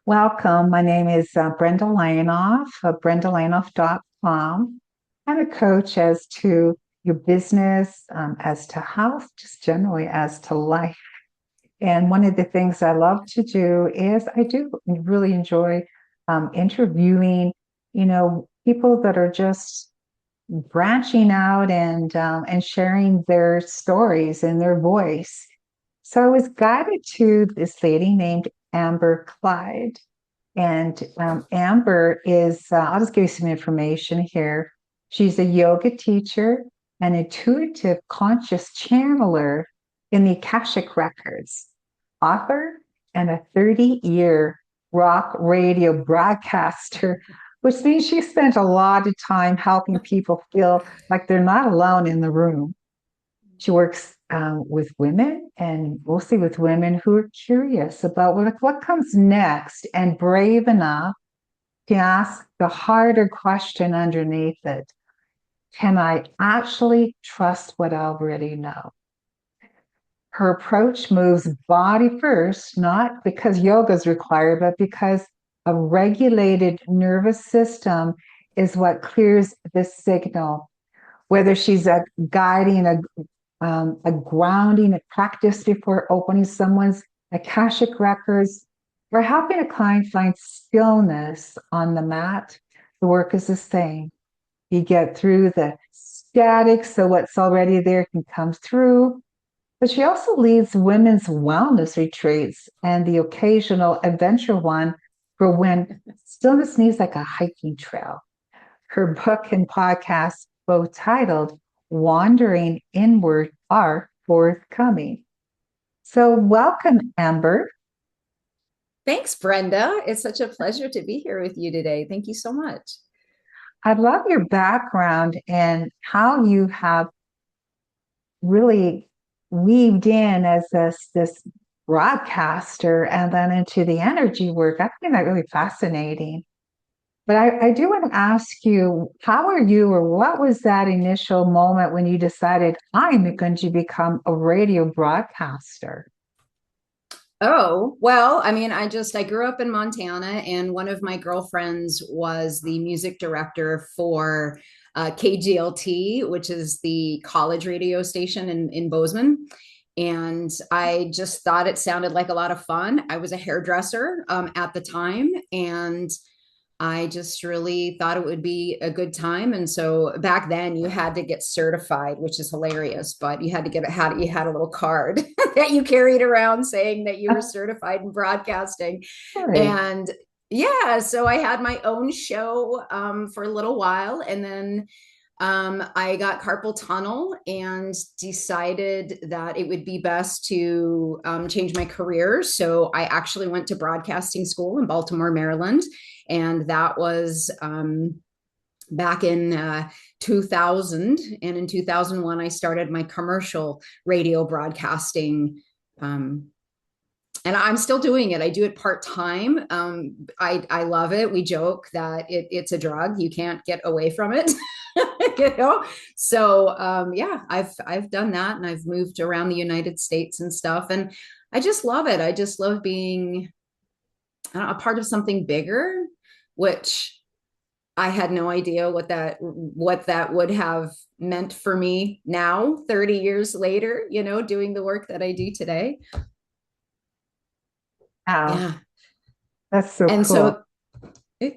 Welcome. My name is Brenda Lanoff of brendalanoff.com. I'm a coach as to your business, as to health, just generally as to life. And one of the things I love to do is I do really enjoy interviewing, people that are just branching out and sharing their stories in their voice. So I was guided to this lady named Amber Clyde. And Amber I'll just give you some information here. She's a yoga teacher, an intuitive conscious channeler in the Akashic Records, author, and a 30-year rock radio broadcaster, which means she spent a lot of time helping people feel like they're not alone in the room. She works with women and mostly with women who are curious about what comes next and brave enough to ask the harder question underneath it. Can I actually trust what I already know? Her approach moves body first, not because yoga is required, but because a regulated nervous system is what clears the signal. Whether she's guiding a grounding, a practice before opening someone's Akashic records, or helping a client find stillness on the mat, the work is the same. You get through the static so what's already there can come through. But she also leads women's wellness retreats and the occasional adventure one for when stillness needs like a hiking trail. Her book and podcast, both titled Wandering Inward, are forthcoming. So, welcome, Amber. Thanks, Brenda. It's such a pleasure to be here with you today. Thank you so much. I love your background and how you have really weaved in as this broadcaster and then into the energy work. I find that really fascinating. But I do want to ask you, how are you, or what was that initial moment when you decided I'm going to become a radio broadcaster? Oh, well, I grew up in Montana, and one of my girlfriends was the music director for KGLT, which is the college radio station in Bozeman. And I just thought it sounded like a lot of fun. I was a hairdresser at the time, and I just really thought it would be a good time. And so back then you had to get certified, which is hilarious, but you had to you had a little card that you carried around saying that you were certified in broadcasting. Right. And yeah, so I had my own show for a little while. And then I got carpal tunnel and decided that it would be best to change my career. So I actually went to broadcasting school in Baltimore, Maryland. And that was back in 2000. And in 2001, I started my commercial radio broadcasting. And I'm still doing it. I do it part time. I love it. We joke that it's a drug. You can't get away from it. you know so yeah, I've done that, and I've moved around the United States and stuff, and I just love it. I just love being, I don't know, a part of something bigger, which I had no idea what that would have meant for me now 30 years later, doing the work that I do today. Wow, Yeah. that's so And cool. so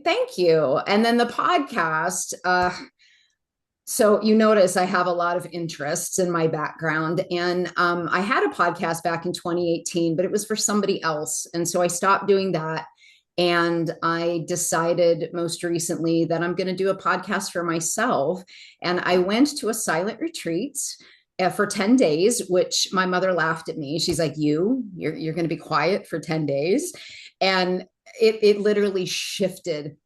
thank you. And then the podcast, so you notice I have a lot of interests in my background. And I had a podcast back in 2018, but it was for somebody else. And so I stopped doing that. And I decided most recently that I'm going to do a podcast for myself. And I went to a silent retreat for 10 days, which my mother laughed at me. She's like, you're going to be quiet for 10 days. And it literally shifted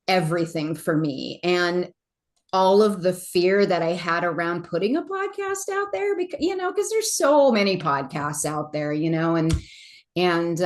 everything for me. And all of the fear that I had around putting a podcast out there, because there's so many podcasts out there, and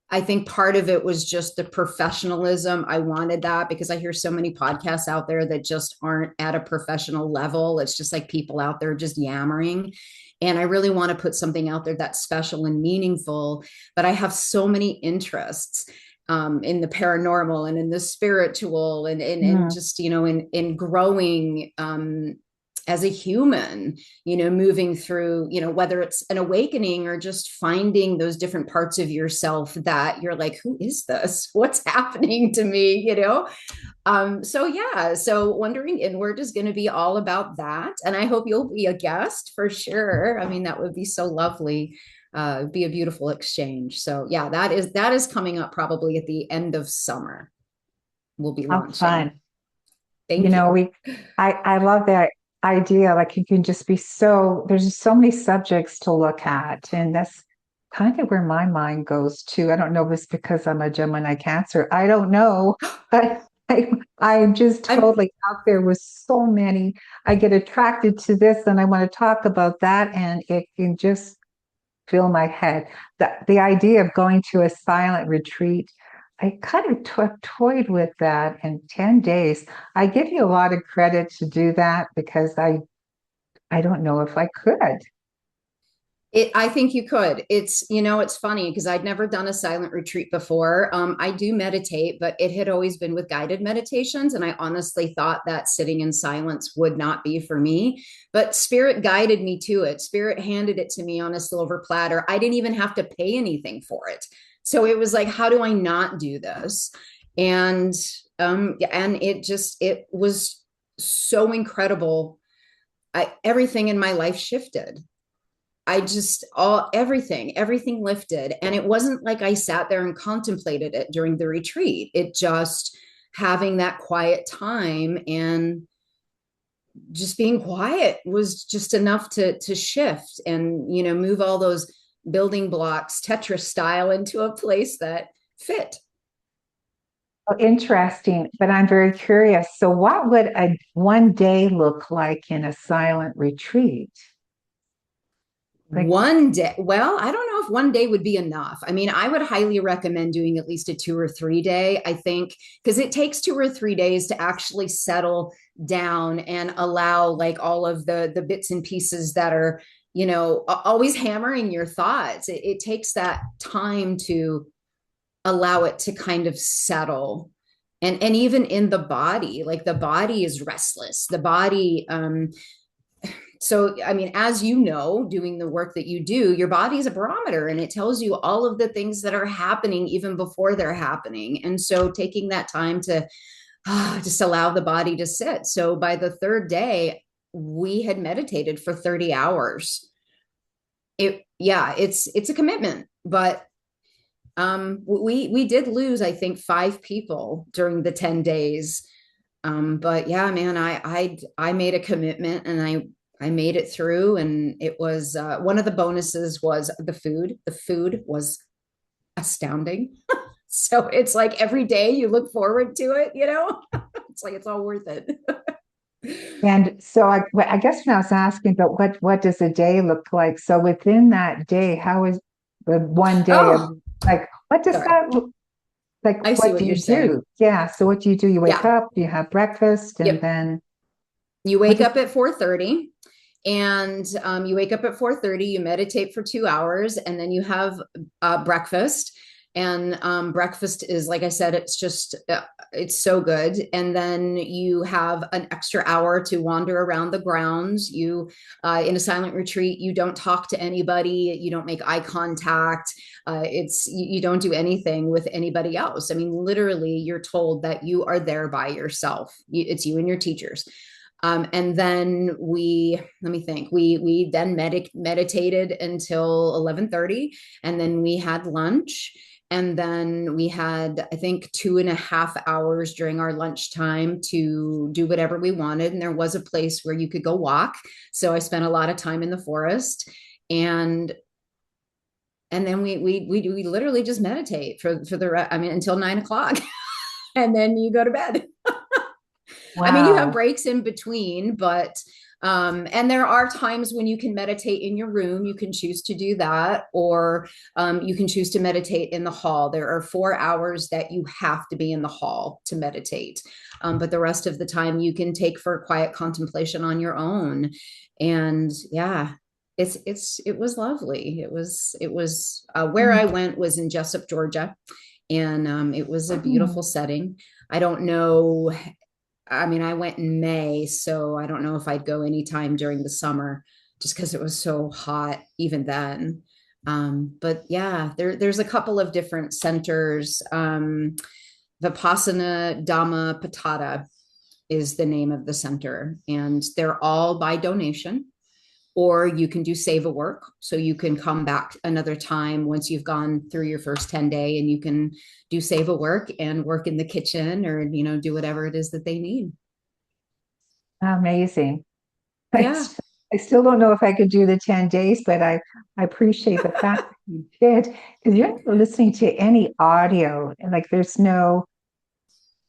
I think part of it was just the professionalism. I wanted that because I hear so many podcasts out there that just aren't at a professional level. It's just like people out there just yammering. And I really want to put something out there that's special and meaningful, but I have so many interests. in the paranormal and in the spiritual and Mm. just, in growing as a human, moving through, whether it's an awakening or just finding those different parts of yourself that you're like, who is this? What's happening to me? So yeah, so Wandering Inward is going to be all about that. And I hope you'll be a guest for sure. I mean, that would be so lovely. Be a beautiful exchange. So yeah, that is coming up probably at the end of summer. We'll be How launching. fun. You Thank know, you. I love that idea. Like you can just be there's just so many subjects to look at. And that's kind of where my mind goes to. I don't know if it's because I'm a Gemini Cancer. I don't know. But I'm just I'm totally out there with so many. I get attracted to this and I want to talk about that. And it can just fill my head. The idea of going to a silent retreat, I kind of toyed with that in 10 days. I give you a lot of credit to do that because I don't know if I could. I think you could. It's funny because I'd never done a silent retreat before. I do meditate, but it had always been with guided meditations. And I honestly thought that sitting in silence would not be for me. But Spirit guided me to it. Spirit handed it to me on a silver platter. I didn't even have to pay anything for it. So it was like, how do I not do this? And and it was so incredible. Everything in my life shifted. I just everything lifted. And it wasn't like I sat there and contemplated it during the retreat. It just having that quiet time and just being quiet was just enough to shift and move all those building blocks Tetris style into a place that fit. Oh, interesting, but I'm very curious. So, what would a one day look like in a silent retreat? Like, One day, well, I don't know if one day would be enough. I mean, I would highly recommend doing at least a 2 or 3 day, I think, because it takes 2 or 3 days to actually settle down and allow like all of the bits and pieces that are, always hammering your thoughts. It takes that time to allow it to kind of settle. And even in the body, like the body is restless. The body so, I mean, as you know, doing the work that you do, your body is a barometer and it tells you all of the things that are happening even before they're happening. And so, taking that time to just allow the body to sit. So, by the third day, we had meditated for 30 hours. Yeah, it's a commitment, but we did lose, I think, 5 people during the 10 days. But yeah, man, I made a commitment and I made it through, and it was one of the bonuses was the food. The food was astounding. So it's like every day you look forward to it. It's like it's all worth it. and so I guess when I was asking, but what does a day look like? So within that day, how is the one day of Oh, like, what does sorry. that look like? I see What do what you're you saying. do? Yeah. So what do you do? You wake Yeah. up, you have breakfast, and Yep. then You what wake does up at 4:30 and you wake up at 4:30, you meditate for 2 hours, and then you have breakfast. And breakfast is, like I said, it's so good. And then you have an extra hour to wander around the grounds. In a silent retreat, you don't talk to anybody, you don't make eye contact. You don't do anything with anybody else. I mean, literally, you're told that you are there by yourself. It's you and your teachers. And then let me think, we then meditated until 11:30, and then we had lunch. And then we had, I think, 2.5 hours during our lunchtime to do whatever we wanted. And there was a place where you could go walk. So I spent a lot of time in the forest. And then we literally just meditate I mean, until 9 o'clock. And then you go to bed. I mean, you have wow. breaks in between, but and there are times when you can meditate in your room. You can choose to do that, or you can choose to meditate in the hall. There are 4 hours that you have to be in the hall to meditate, but the rest of the time you can take for quiet contemplation on your own. And yeah, it was lovely. It was where I went was in Jessup, Georgia, and it was a beautiful Hmm. setting. I don't know. I mean, I went in May, so I don't know if I'd go anytime during the summer just because it was so hot even then. But yeah, there's a couple of different centers. Vipassana Dhamma Patata is the name of the center, and they're all by donation. Or you can do save a work. So you can come back another time once you've gone through your first 10 day and you can do save a work and work in the kitchen or, do whatever it is that they need. Amazing. I, Yeah. st- I still don't know if I could do the 10 days, but I appreciate the fact that you did because you're not listening to any audio and like there's no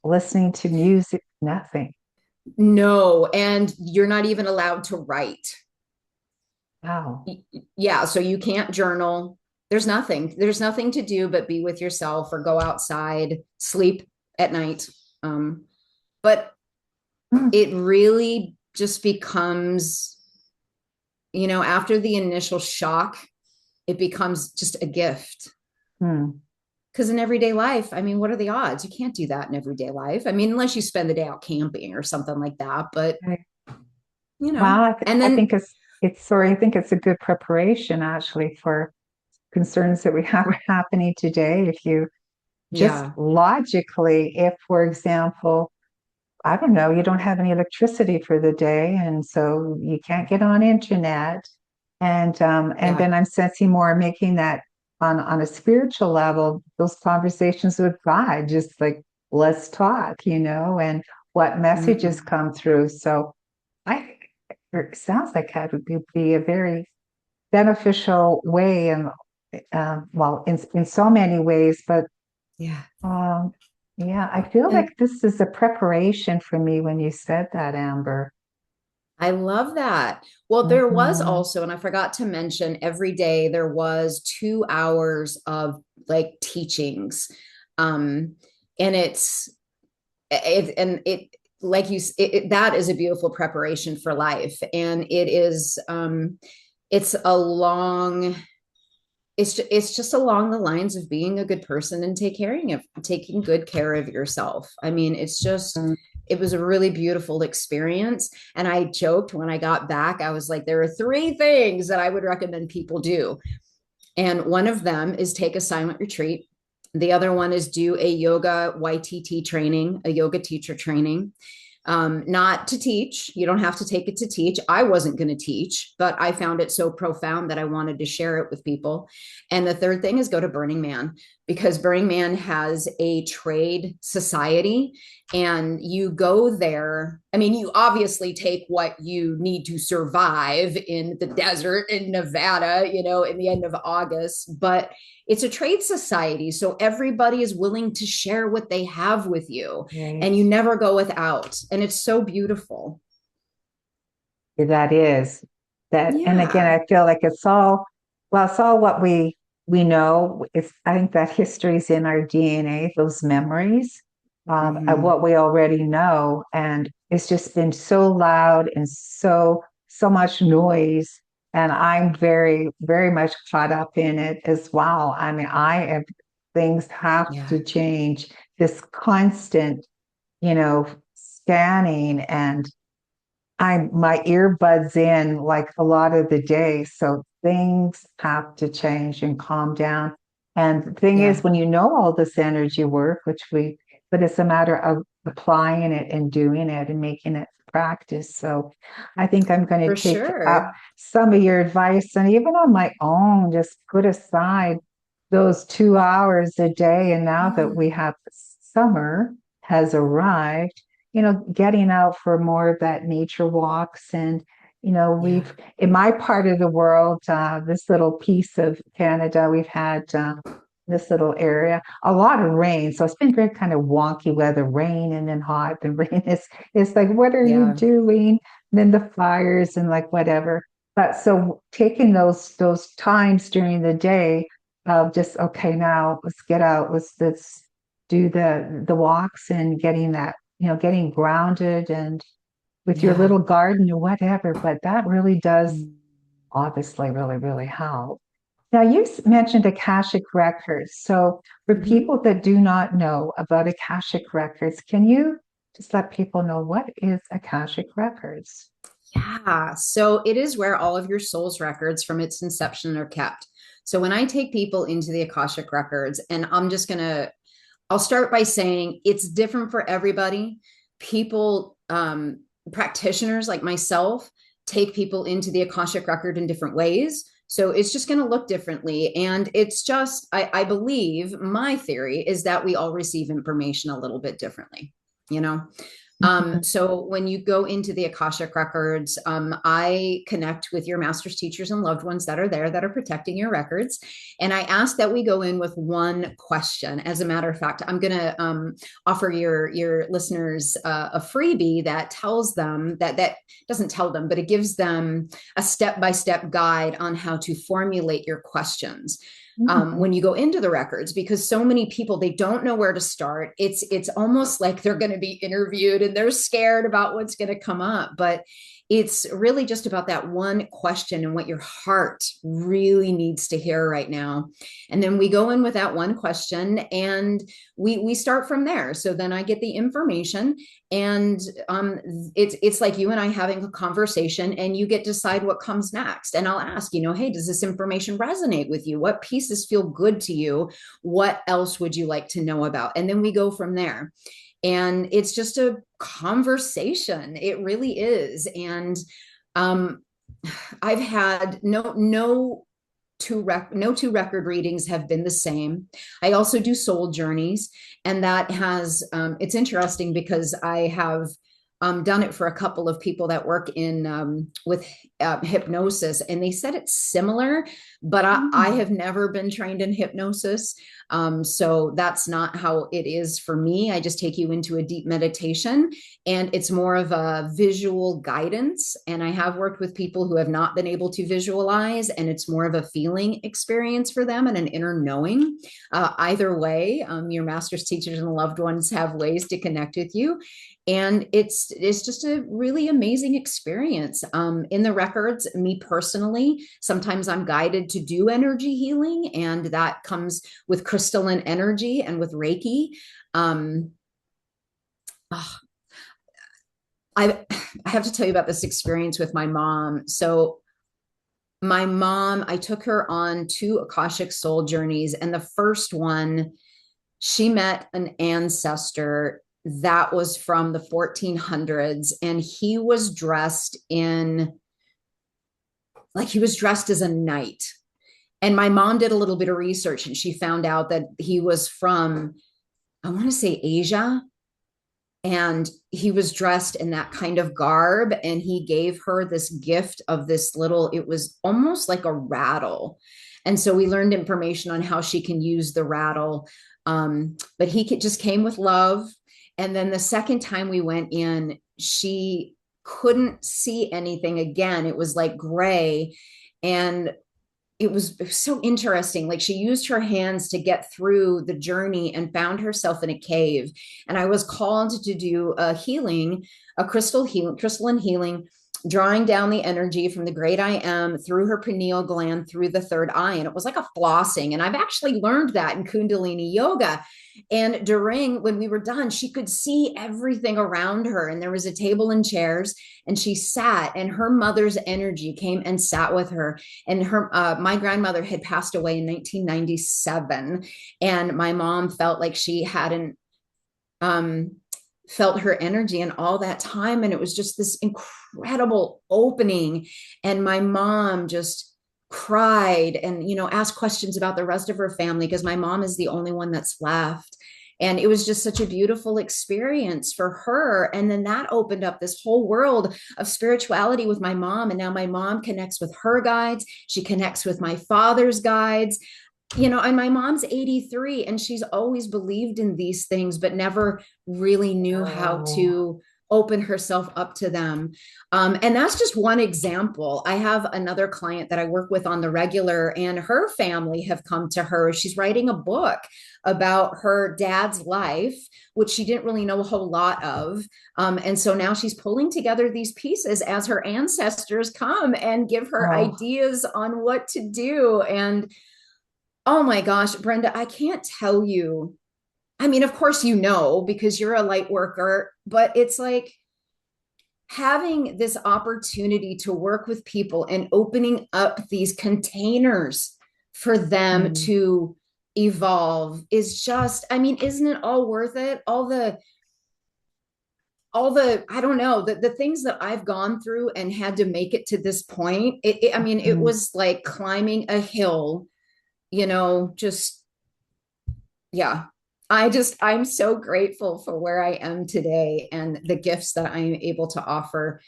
listening to music, nothing. No, and you're not even allowed to write. Wow. Yeah, so you can't journal. There's nothing to do but be with yourself or go outside, sleep at night. But Hmm. it really just becomes, after the initial shock, it becomes just a gift. Hmm. Because in everyday life, I mean, what are the odds? You can't do that in everyday life. I mean, unless you spend the day out camping or something like that. But, Okay. Well, and I think then, it's sorry, I think it's a good preparation actually for concerns that we have happening today. If you just yeah. logically, if, for example, I don't know, you don't have any electricity for the day, and so you can't get on internet. And Yeah. then I'm sensing more making that on a spiritual level, those conversations with God, just like let's talk, and what messages Mm, come through. So I think it sounds like that would be a very beneficial way, and well, in so many ways, but yeah. um, yeah, I feel And like this is a preparation for me when you said that, Amber. I love that. Well, there was Hmm. also, and I forgot to mention, every day there was 2 hours of like teachings. Um, and it, like that is a beautiful preparation for life. And it's a long, it's just along the lines of being a good person and taking good care of yourself. I mean, it was a really beautiful experience. And I joked when I got back, I was like, there are three things that I would recommend people do. And one of them is take a silent retreat. The other one is do a yoga YTT training, a yoga teacher training. Not to teach. You don't have to take it to teach. I wasn't going to teach, but I found it so profound that I wanted to share it with people. And the third thing is go to Burning Man because Burning Man has a trade society and you go there. I mean, you obviously take what you need to survive in the desert in Nevada, in the end of August, but it's a trade society. So everybody is willing to share what they have with you and Right. you never go without. And it's so beautiful. That is that, and again, Yeah. I feel like it's all what we know. It's I think that history's in our DNA, those memories of Mm-hmm. what we already know, and it's just been so loud and so much noise, and I'm very much caught up in it as well. I mean, I am things have Yeah. to change. This constant, scanning and I'm my earbuds in like a lot of the day, so things have to change and calm down. And the thing is, Yeah. when you know all this energy work, but it's a matter of applying it and doing it and making it practice. So I think I'm going For to take up sure. some of your advice and even on my own, just put aside those 2 hours a day. And now that we Mm. have summer has arrived, getting out for more of that nature walks. And, Yeah. in my part of the world, this little piece of Canada, we've had this little area, a lot of rain. So it's been very kind of wonky weather, rain and then hot and rain. It's like, what are you Yeah. doing? And then the fires and like whatever. But so taking those times during the day of just, okay, now let's get out, let's do the walks and getting that getting grounded and with your Yeah. little garden or whatever. But that really does Mm. obviously really, really help. Now, you mentioned Akashic Records. So, for Mhm. people that do not know about Akashic Records, can you just let people know what is Akashic Records? Yeah. So it is where all of your soul's records from its inception are kept. So when I take people into the Akashic Records, and I'll start by saying it's different for everybody. People, practitioners like myself, take people into the Akashic Record in different ways. So it's just going to look differently. And it's just, I believe my theory is that we all receive information a little bit differently, you know? Mhm. So when you go into the Akashic Records, I connect with your master's teachers and loved ones that are there that are protecting your records. And I ask that we go in with one question. As a matter of fact, I'm going to offer your listeners a freebie that tells them that doesn't tell them, but it gives them a step-by-step guide on how to formulate your questions Mhm. when you go into the records, because so many people, they don't know where to start. It's almost like they're going to be interviewed and they're scared about what's going to come up, but it's really just about that one question and what your heart really needs to hear right now. And then we go in with that one question, and we start from there. So then I get the information, and it's like you and I having a conversation, and you get to decide what comes next. And I'll ask, hey, does this information resonate with you? What pieces feel good to you? What else would you like to know about? And then we go from there. And it's just a conversation. It really is. And um, I've had no two record readings have been the same. I also do soul journeys, and that has it's interesting because I have done it for a couple of people that work in with hypnosis, and they said it's similar, but I Mhm. have never been trained in hypnosis. So that's not how it is for me. I just take you into a deep meditation, and it's more of a visual guidance. And I have worked with people who have not been able to visualize, and it's more of a feeling experience for them and an inner knowing. Either way, your master's teachers and loved ones have ways to connect with you, and it's just a really amazing experience. In the records, me personally, sometimes I'm guided to do energy healing, and that comes with crystalline energy and with Reiki. um, oh, I have to tell you about this experience with my mom. So my mom, I took her on two Akashic soul journeys, and the first one, she met an ancestor that was from the 1400s, and he was dressed in like he was dressed as a knight. And my mom did a little bit of research, and she found out that he was from, I want to say, Asia. And he was dressed in that kind of garb, and he gave her this gift of this little, it was almost like a rattle. And so we learned information on how she can use the rattle. But just came with love. And then the second time we went in, she couldn't see anything again. It was like gray. And it was so interesting. Like, she used her hands to get through the journey and found herself in a cave. And I was called to do a healing, a crystalline healing, drawing down the energy from the great I am through her pineal gland, through the third eye. And it was like a flossing. And I've actually learned that in Kundalini yoga. And during when we were done, she could see everything around her. And there was a table and chairs, and she sat, and her mother's energy came and sat with her. And my grandmother had passed away in 1997, and my mom felt like she hadn't um, felt her energy in all that time. And it was just this incredible opening. And my mom just cried and, asked questions about the rest of her family, because my mom is the only one that's left. And it was just such a beautiful experience for her. And then that opened up this whole world of spirituality with my mom. And now my mom connects with her guides. She connects with my father's guides. And my mom's 83, and she's always believed in these things, but never really knew how Oh, to open herself up to them. And that's just one example. I have another client that I work with on the regular, and her family have come to her. She's writing a book about her dad's life, which she didn't really know a whole lot of. And so now she's pulling together these pieces as her ancestors come and give her Oh, ideas on what to do. And oh my gosh, Brenda, I can't tell you. I mean, of course, you know, because you're a light worker, but it's like having this opportunity to work with people and opening up these containers for them mm, to evolve is just, I mean, isn't it all worth it? All the I don't know, the things that I've gone through and had to make it to this point. I mean, it mm. was like climbing a hill, just yeah. I'm so grateful for where I am today and the gifts that I'm able to offer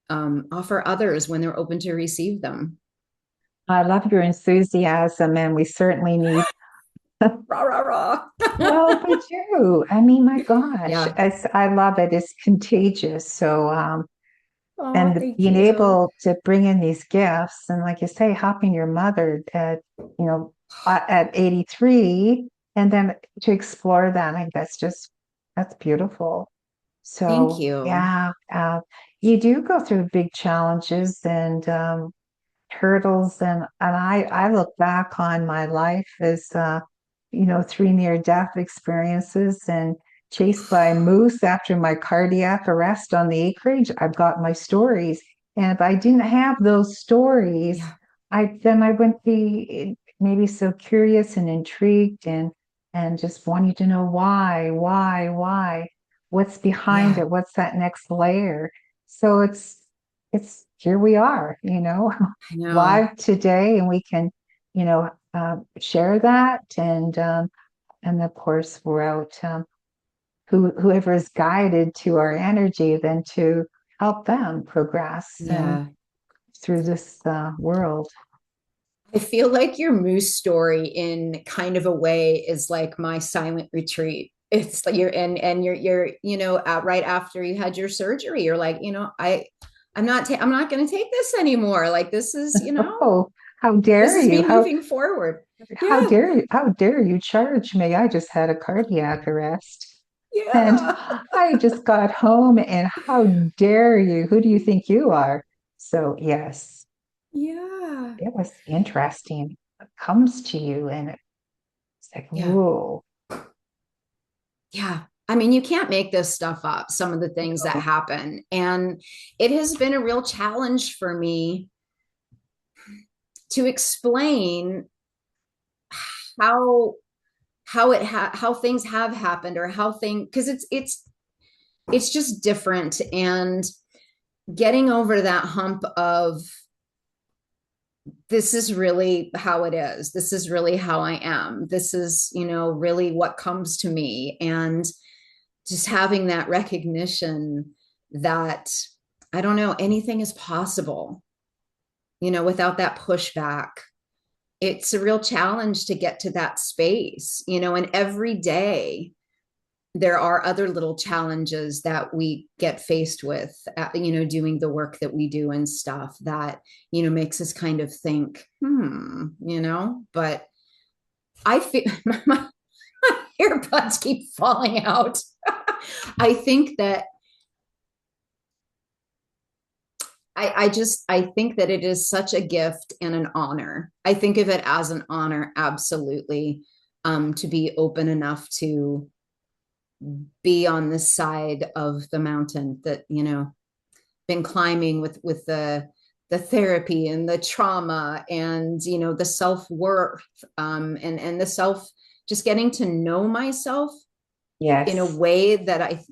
others when they're open to receive them. I love your enthusiasm, and we certainly need. Rah, rah, rah. Well, we do. I mean, my gosh, Yeah. I love it. It's contagious. So, Oh, and thank being you. able to bring in these gifts, and like you say, helping your mother at 83, and then to explore that, I think that's beautiful. Thank So, you. yeah, you do go through big challenges and hurdles, and I look back on my life as three near death experiences and chased by moose after my cardiac arrest on the acreage. I've got my stories, and if I didn't have those stories, Yeah. I wouldn't be maybe so curious and intrigued and just wanting to know why, what's behind Yeah. it, what's that next layer. So it's here we are, I know. live today, and we can, share that, and of course we're out, whoever is guided to our energy, then to help them progress and Yeah. through this world. I feel like your moose story in kind of a way is like my silent retreat. It's like right after you had your surgery, you're like, I'm not going to take this anymore. Like this is, Oh, how this dare is you? me moving forward. Yeah. How dare you charge me? I just had a cardiac arrest. And Yeah. I just got home, and how dare you? Who do you think you are? So, yes, Yeah. it was interesting. It comes to you, and it's like, Yeah. whoa. Yeah. I mean, you can't make this stuff up, some of the things that No. happen. And it has been a real challenge for me to explain how how things have happened, or how things, because it's just different. And getting over that hump of, this is really how it is, this is really how I am, this is really what comes to me. And just having that recognition that, I don't know, anything is possible, without that pushback. It's a real challenge to get to that space, and every day there are other little challenges that we get faced with, doing the work that we do and stuff that, makes us kind of think, but I feel my earbuds keep falling out. I think that I think that it is such a gift and an honor. I think of it as an honor, absolutely, to be open enough to be on this side of the mountain that, been climbing with the therapy and the trauma and, the self-worth, and the self, just getting to know myself in a Yes, way that it's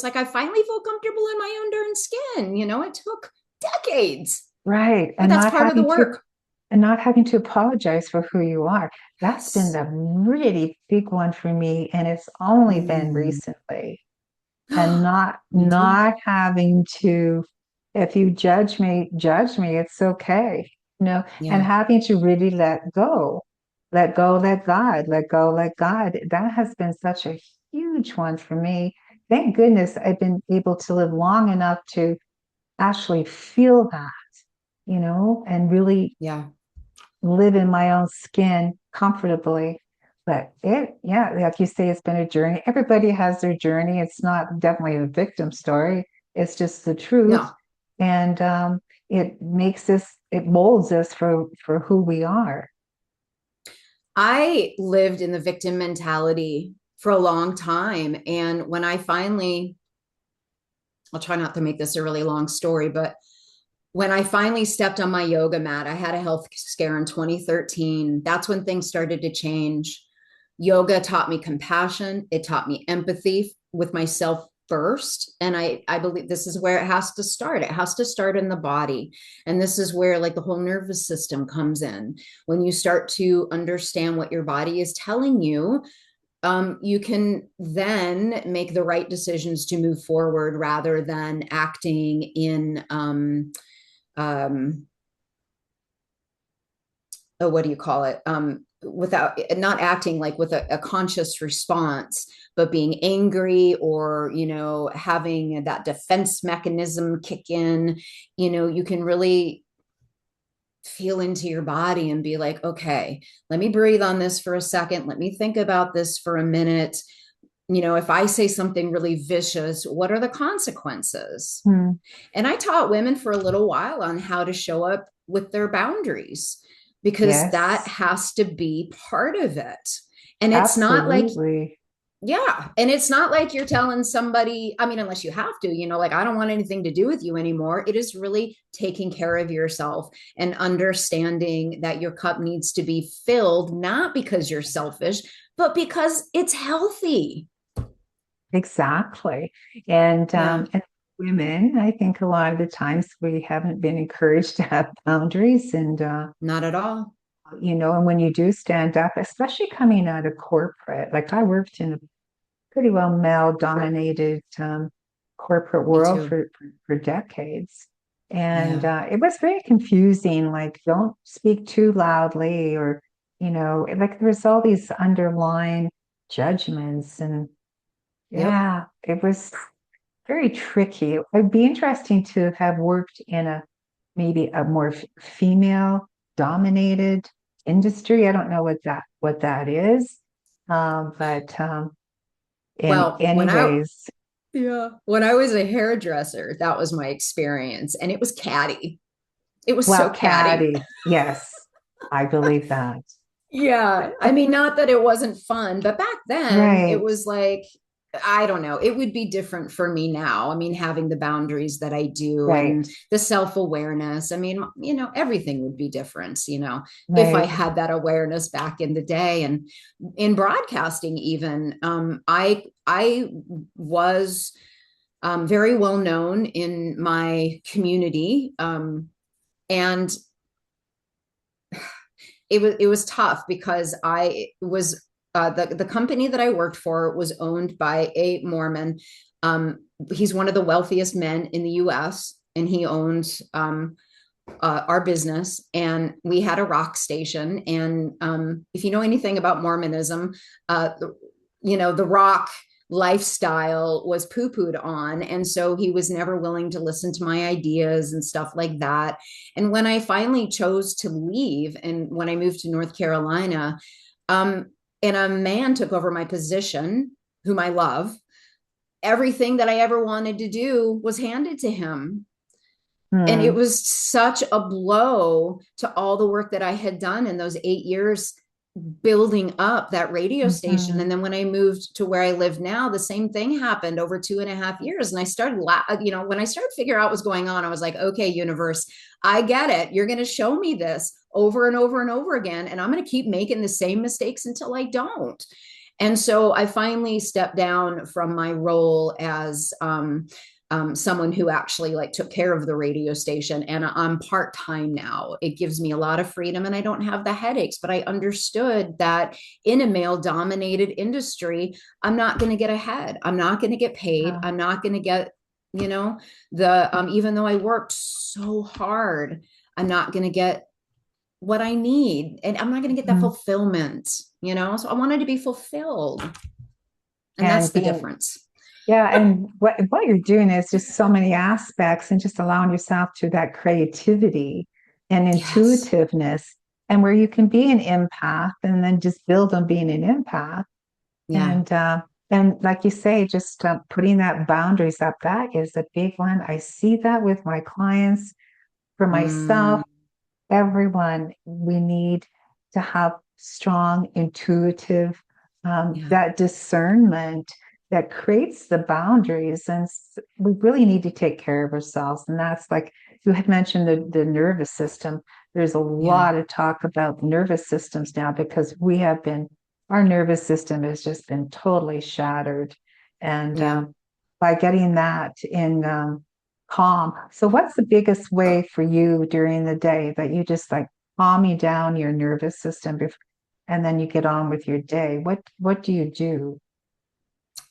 like I finally feel comfortable in my own darn skin. It took decades, right. but that's part of the work. And not having to apologize for who you are. That's been Yes. the really big one for me, and it's only been Mm. recently. And not Me too. not having to, if you judge me, it's okay, and Yeah. having to really let go, let God, let go, let God. That has been such a huge one for me, thank goodness I've been able to live long enough to actually feel that, and really Yeah. live in my own skin comfortably. But yeah, like you say, it's been a journey. Everybody has their journey. It's not definitely a victim story. It's just the truth. No, And it molds us for who we are. I lived in the victim mentality for a long time. And when I finally, I'll try not to make this a really long story, but when I finally stepped on my yoga mat, I had a health scare in 2013. That's when things started to change. Yoga taught me compassion, it taught me empathy with myself first. And I believe this is where it has to start. It has to start in the body. And this is where like the whole nervous system comes in. When you start to understand what your body is telling you, you can then make the right decisions to move forward rather than acting in um, oh, what do you call it? Without not acting like with a conscious response, but being angry or, having that defense mechanism kick in, you can really feel into your body and be like, okay, let me breathe on this for a second. Let me think about this for a minute. If I say something really vicious, what are the consequences? Hmm. And I taught women for a little while on how to show up with their boundaries because that Yes, has to be part of it. And it's not like, absolutely. yeah. And it's not like you're telling somebody, I mean, unless you have to, like, I don't want anything to do with you anymore. It is really taking care of yourself and understanding that your cup needs to be filled, not because you're selfish, but because it's healthy. Exactly. Yeah, And women, I think a lot of the times we haven't been encouraged to have boundaries. not at all. And when you do stand up, especially coming out of corporate, like I worked in a pretty well male dominated corporate Me world too. for decades. And Yeah. it was very confusing, like, don't speak too loudly, or, like there's all these underlying judgments. And Yep. yeah, it was very tricky. It'd be interesting to have worked in maybe a more female dominated industry. I don't know what that is. But in Well, any ways, when I was a hairdresser, that was my experience, and it was catty. It was so well, catty. catty, yes, I believe that. Yeah. I mean, not that it wasn't fun, but back then it Right, was like, I don't know, it would be different for me now. I mean, having the boundaries that I do and right, the self awareness. I mean, everything would be different, if I right. had that awareness back in the day. And in broadcasting, even, I was very well known in my community. And it was tough because I was the company that I worked for was owned by a Mormon. He's one of the wealthiest men in the U.S. and he owned our business. And we had a rock station. And if you know anything about Mormonism, the rock lifestyle was poo-pooed on, and so he was never willing to listen to my ideas and stuff like that. And when I finally chose to leave and when I moved to North Carolina, um, and a man took over my position whom I love, everything that I ever wanted to do was handed to him. And it Hmm. was such a blow to all the work that I had done in those 8 years building up that radio station. Hmm. And then when I moved to where I live now, the same thing happened over 2.5 years. And I started, when I started figuring out what was going on, I was like, okay, universe, I get it. You're going to show me this over and over and over again. And I'm going to keep making the same mistakes until I don't. And so I finally stepped down from my role as someone who actually like took care of the radio station, and I'm part-time now. It gives me a lot of freedom and I don't have the headaches, but I understood that in a male dominated industry, I'm not going to get ahead. I'm not going to get paid. Yeah. I'm not going to get, the even though I worked so hard, I'm not going to get what I need, and I'm not going to get that Mhm. fulfillment, so I wanted to be fulfilled, and that's And the being difference. Yeah, and what you're doing is just so many aspects and just allowing yourself to that creativity and Yes. intuitiveness and where you can be an empath and then just build on being an empath. Yeah. And like you say, just putting that boundaries up, that is a big one. I see that with my clients, for myself, Mm, everyone. We need to have strong, intuitive, yeah. that discernment that creates the boundaries. And we really need to take care of ourselves. And that's like you had mentioned the nervous system. There's a Yeah. lot of talk about nervous systems now because our nervous system has just been totally shattered. And Yeah. by getting that in calm. So what's the biggest way for you during the day that you just like calming down your nervous system and then you get on with your day? What do you do?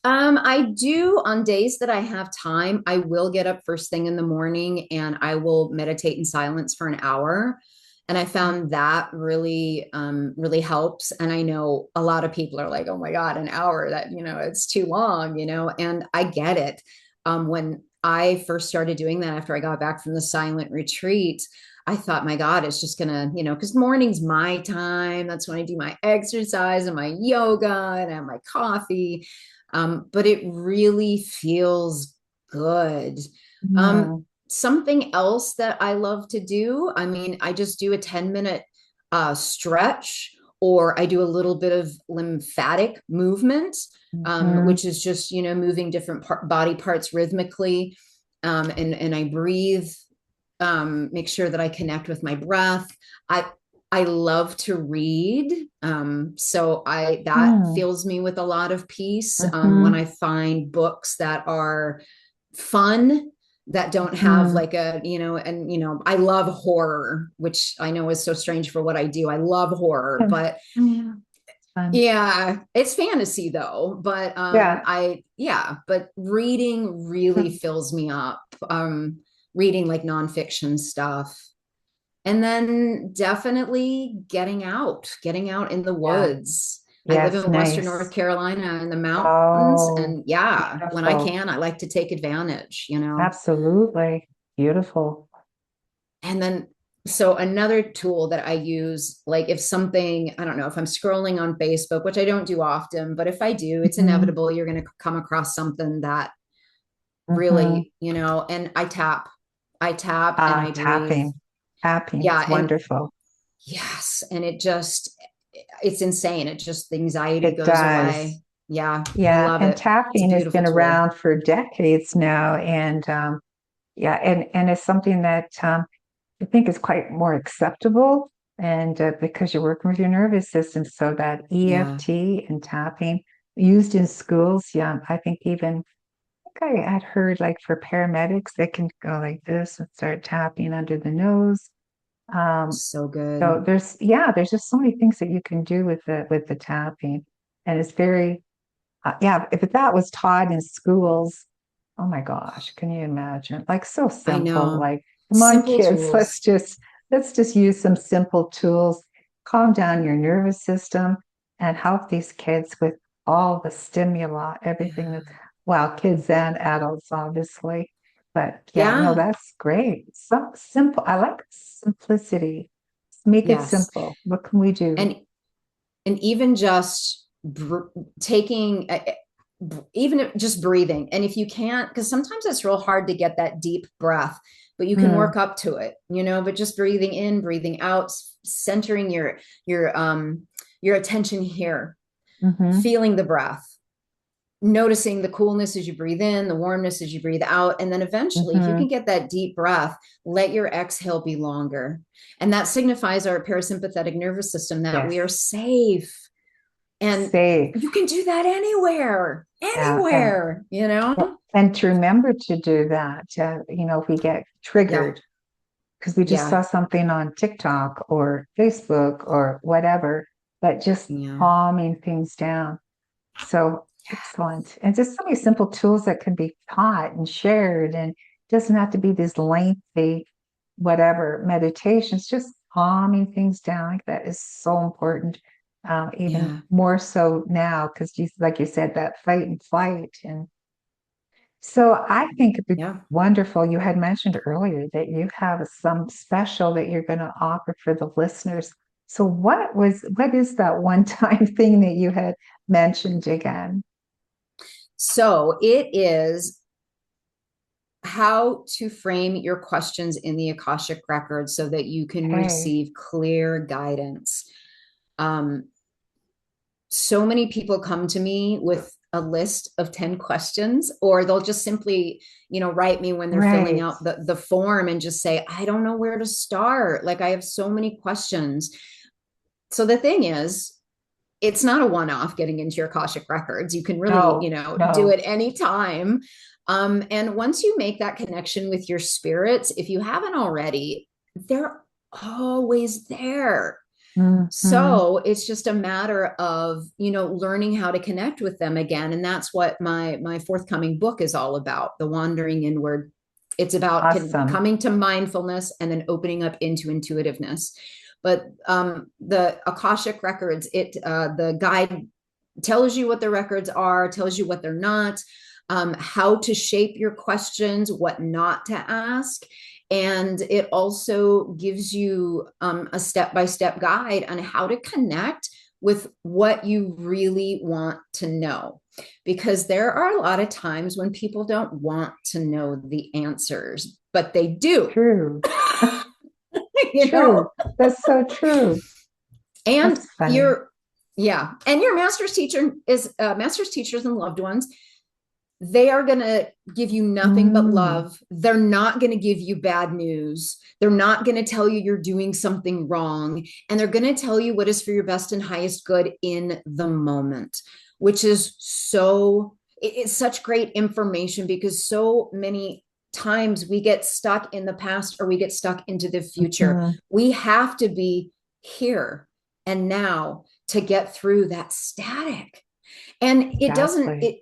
I do on days that I have time, I will get up first thing in the morning and I will meditate in silence for an hour. And I found that really, really helps. And I know a lot of people are like, oh my God, an hour that, it's too long, and I get it. When I first started doing that after I got back from the silent retreat, I thought, my God, it's just gonna, because morning's my time. That's when I do my exercise and my yoga and I have my coffee. But it really feels good. Mm, Something else that I love to do, I mean, I just do a 10-minute stretch, or I do a little bit of lymphatic movement, mhm, which is just, moving different body parts rhythmically. And I breathe, make sure that I connect with my breath. I I love to read. So I that mm, fills me with a lot of peace when mhm, I find books that are fun, that don't have mhm. like I love horror, which I know is so strange for what I do. I love horror, but Yeah, it's fun. yeah, it's fantasy though. But Yeah. but reading really fills me up. Reading like nonfiction stuff. And then definitely getting out in the Yeah. woods. I live Yes, in Western North nice. Carolina in the mountains. Oh, And yeah, when I beautiful. can, I like to take advantage. Absolutely. Beautiful. And then, so another tool that I use, like if something, I don't know, if I'm scrolling on Facebook, which I don't do often, but if I do, it's Hmm. inevitable you're going to come across something that Hmm. really, and I tap and I breathe. Tapping. Tapping Yeah. is And wonderful. yes. And it's insane. It just, the anxiety It goes does. away. Yeah. I Yeah, love and it. It's a tapping has beautiful been tool. around for decades now, and yeah, and it's something that I think is quite more acceptable, and because you're working with your nervous system, so that Yeah. EFT and tapping used in schools, yeah, I think even I think I had heard like for paramedics, they can go like this and start tapping under the nose. Um, So good. so there's just so many things that you can do with the tapping, and it's very yeah, if that was taught in schools, oh my gosh, can you imagine? Like so I simple, know. like come on Simple kids, tools. let's just use some simple tools, calm down your nervous system and help these kids with all the stimuli, everything Yeah. that's well, kids and adults, obviously. But yeah, no, Yeah. that's great. So simple. I like simplicity. Make it Yes. simple. What can we do? And even just taking even just breathing, and if you can't, because sometimes it's real hard to get that deep breath, but you can Hmm. work up to it, but just breathing in, breathing out, centering your attention here, Mm-hmm. feeling the breath, noticing the coolness as you breathe in, the warmness as you breathe out. And then eventually, if you Mm-hmm. can get that deep breath, let your exhale be longer. And that signifies our parasympathetic nervous system that we are Yes. safe. And you Safe. can do that anywhere, Yeah, anywhere. and to remember to do that, if we get Yeah, triggered because we just yeah, saw something on TikTok or Facebook or whatever, but just yeah. calming things down. So excellent. And just so many simple tools that can be taught and shared, and doesn't have to be these lengthy, whatever meditations, just calming things down. Like that is so important. Even Yeah. more so now, because like you said, that fight and flight. And So I think it'd be Yeah. wonderful. You had mentioned earlier that you have some special that you're going to offer for the listeners. So what is that one time thing that you had mentioned again? So it is how to frame your questions in the Akashic Records so that you can Okay. receive clear guidance. Um, so many people come to me with a list of 10 questions, or they'll just simply, write me when they're filling Right. out the form and just say, I don't know where to start. Like, I have so many questions. So the thing is, it's not a one-off getting into your Akashic Records. You can really, No, do no. it anytime. And once you make that connection with your spirits, if you haven't already, they're always there. Hmm. So it's just a matter of, learning how to connect with them again. And that's what my forthcoming book is all about, The Wandering Inward. It's about Awesome. coming to mindfulness and then opening up into intuitiveness. But the Akashic Records, the guide tells you what the records are, tells you what they're not, how to shape your questions, what not to ask. And it also gives you a step by step guide on how to connect with what you really want to know. Because there are a lot of times when people don't want to know the answers, but they do. True. you True. know That's so true. and That's funny. your yeah and your master's teacher is master's teachers and loved ones. They are going to give you nothing but Mm, love. They're not going to give you bad news. They're not going to tell you you're doing something wrong, and they're going to tell you what is for your best and highest good in the moment, which is it's such great information, because so many times we get stuck in the past or we get stuck into the future. mhm. We have to be here and now to get through that static. And it doesn't Exactly. it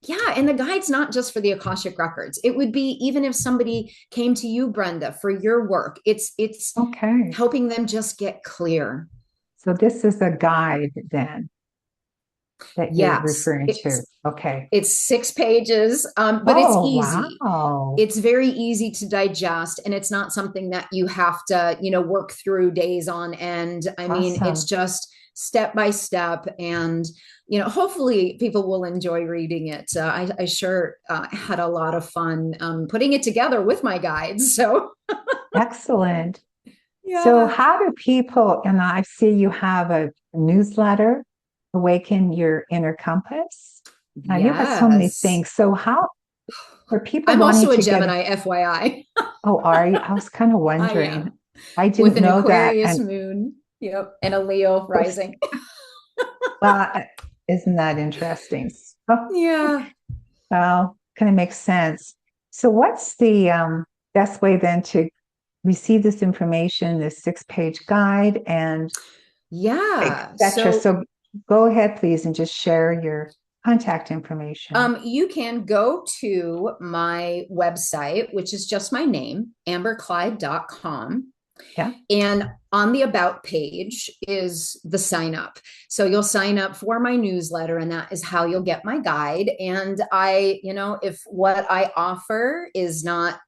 yeah, and the guide's not just for the Akashic Records. It would be even if somebody came to you, Brenda, for your work. It's Okay. helping them just get clear. So this is a guide then that you're Yes, referring to. Okay. it's 6 pages, but it's Oh, easy. wow. It's very easy to digest, and it's not something that you have to, work through days on end. I mean, it's Awesome. just step by step, and hopefully people will enjoy reading it. I sure had a lot of fun putting it together with my guides. So Excellent. So yeah, how do people, and I see you have a newsletter, Awaken Your Inner Compass. Now you have so many yes. things. So how, for people I'm wanting also a to get, Gemini, FYI. oh, are you? I was kind of I wondering. am, I with didn't an know that. Aquarius And moon. Yep, and a Leo rising. well, isn't that interesting? Oh, Yeah. well, kind of makes sense. So what's the best way then to receive this information, this 6-page guide and Yeah. etc. So So go ahead, please, and just share your contact information. you can go to my website, which is just my name, amberclyde.com. Yeah. And on the about page is the sign up. So you'll sign up for my newsletter, and that is how you'll get my guide. And if what I offer is not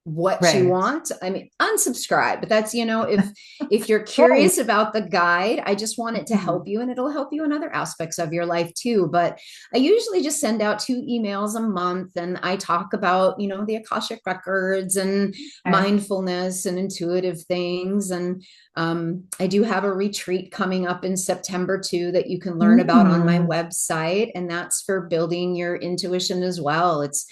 what you Right. want, I mean, unsubscribe. But that's, if you're Right. curious about the guide, I just want it to Mhm. help you, and it'll help you in other aspects of your life too. But I usually just send out 2 emails a month, and I talk about, the Akashic Records and Okay. mindfulness and intuitive things. And I do have a retreat coming up in September too that you can learn about on my Mm. website, and that's for building your intuition as well. It's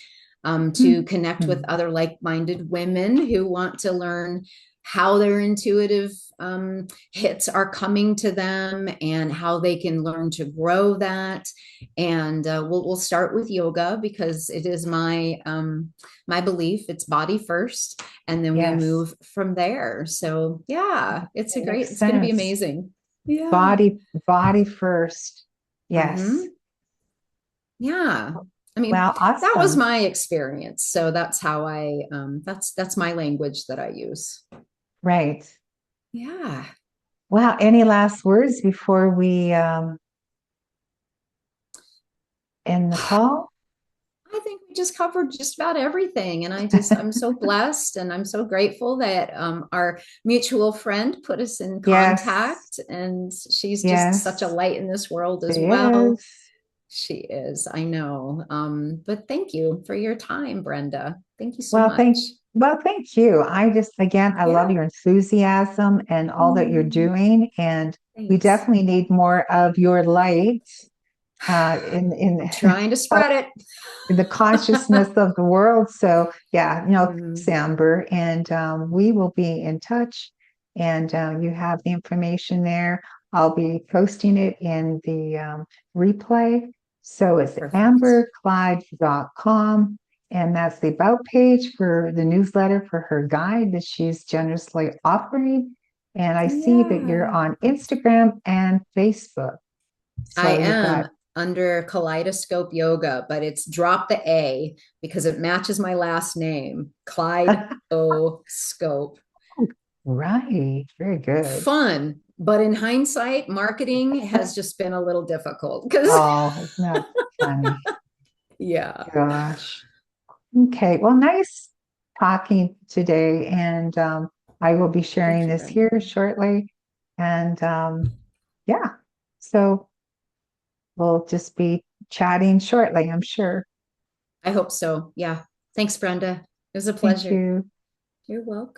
to connect with Mhm. other like-minded women who want to learn how their intuitive hits are coming to them, and how they can learn to grow that. And we'll start with yoga, because it is my belief it's body first, and then we Yes, move from there. So yeah, it makes it's going to be sense. amazing. Yeah. Body first. Yes. Hmm. Yeah. I mean, Well, that was awesome. my experience. So that's how that's my language that I use. Right. Yeah. Well, any last words before we end the call? I think we just covered just about everything. And I'm so blessed and I'm so grateful that our mutual friend put us in Yes, contact. And she's just such a yes, light in this world she as well. is. She is, I know. But thank you for your time, Brenda. Thank you so Well, much. thank you. I just, again, I love Yeah. your enthusiasm and all that you're Mm, doing, and we thanks. definitely need more of your light in I'm trying to spread it. in the consciousness of the world. So, yeah, thanks, Mm, Amber, and we will be in touch. And you have the information there. I'll be posting it in the replay. So it's perfect. amberclyde.com. And that's the about page for the newsletter for her guide that she's generously offering. And I see that you're Yeah. on Instagram and Facebook. I So you've got, am under Kaleidoscope Yoga, but it's drop the A because it matches my last name, Clyde O Scope. right, very good. Fun, but in hindsight, marketing has just been a little difficult because, Oh, isn't that funny? yeah. Gosh. Okay. Well, nice talking today. And I will be sharing Thank you, this Brenda. here shortly. And yeah, so we'll just be chatting shortly, I'm sure. I hope so. Yeah. Thanks, Brenda. It was a Thank pleasure. you. You're welcome.